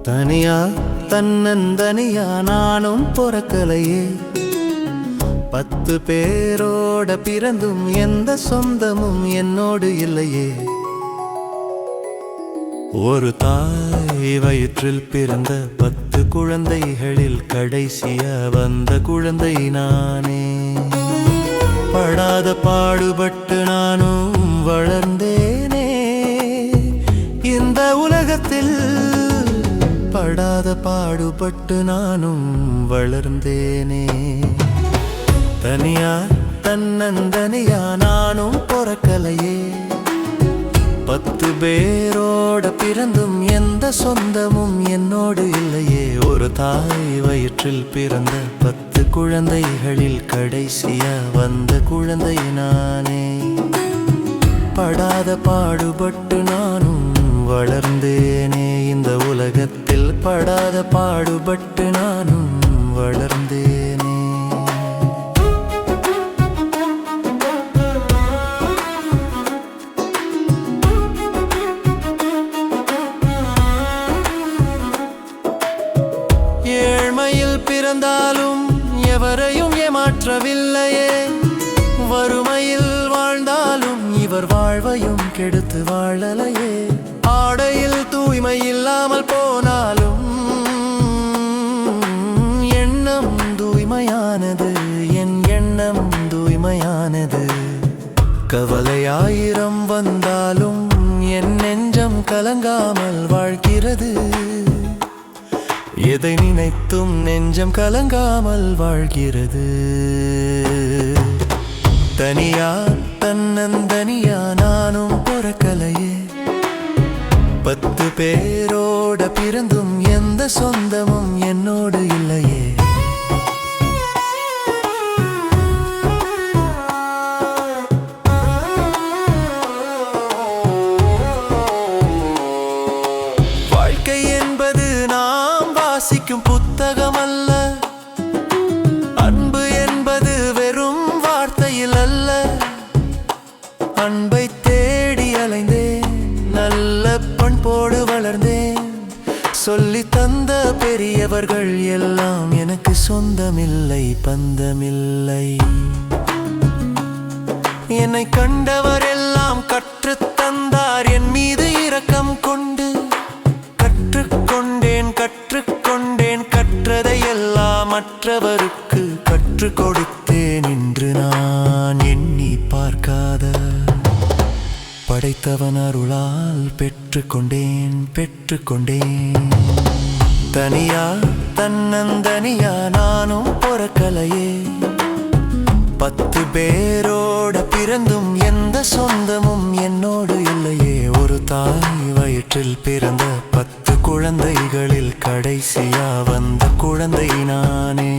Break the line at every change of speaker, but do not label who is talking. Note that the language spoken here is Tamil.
தனியா தன்னந்தனியா நானும் பொறக்கலையே. 10 பேரோட பிறந்தும் எந்த சொந்தமும் என்னோடு இல்லையே. ஒரு தாய் வயிற்றில் பிறந்த 10 குழந்தைகளில் கடைசியா வந்த குழந்தை நானே. படாத பாடுபட்டு நானும் வளர்ந்தேனே இந்த உலகத்தில். படாத பாடுபட்டு நானும் வளர்ந்தேனே. தனியா தன்னந்தனியா நானும் பொறக்கலையே. 10 பேரோட பிறந்தும் எந்த சொந்தமும் என்னோடு இல்லையே. ஒரு தாய் வயிற்றில் பிறந்த 10 குழந்தைகளில் கடைசியா வந்த குழந்தை நானே. படாத பாடுபட்டு நானும் வளர்ந்தேனே இந்த உலகத்தில். படாத பாடுபட்டு நானும் வளர்ந்தேனே. ஏழ்மையில் பிறந்தாலும் எவரையும் ஏமாற்றவில்லையே. வறுமையில் வாழ்ந்தாலும் இவர் வாழ்வையும் கெடுத்து வாழலையே. ஆடையில் தூய்மை இல்லாமல் போனாலும் எண்ணம் தூய்மையானது, என் எண்ணம் தூய்மையானது. கவலையாயிரம் வந்தாலும் என் நெஞ்சம் கலங்காமல் வாழ்கிறது. எதை நினைத்தும் நெஞ்சம் கலங்காமல் வாழ்கிறது. தனியா தன்னந்தனியா நானும் பொறக்கலையே. 10 பேரோட பிறந்தும் எந்த சொந்தமும் என்னோடு இல்லையே. வாழ்க்கை என்பது நாம் வாசிக்கும் புத்தகம் அல்ல. அன்பு என்பது வெறும் வார்த்தையில் அல்ல. அன்பை தேடி அலைந்தேன், நல்ல பண்போடு வளர்ந்தேன். சொல்லி தந்த பெரியவர்கள் எல்லாம் எனக்கு சொந்தமில்லை, பந்தமில்லை. என்னை கண்டவர் எல்லாம் கற்றுத் தந்தார் என் மீது இரக்கம் கொண்டு. கற்றுக்கொண்டேன் கற்றுக்கொண்டேன் கற்றதை எல்லாம் மற்றவருக்கு கற்றுக் கொடுத்தேன். இன்று நான் எண்ணி பார்க்காத படைத்தவன் அருளால் பெற்றுக்கொண்டேன் பெற்றுக்கொண்டேன். தனியா தன்னந்தனியா நானும் பொறக்கலையே. 10 பேரோட பிறந்தும் எந்த சொந்தமும் என்னோடு இல்லையே. ஒரு தாய் வயிற்றில் பிறந்த 10 குழந்தைகளில் கடைசியா வந்த குழந்தை நானே.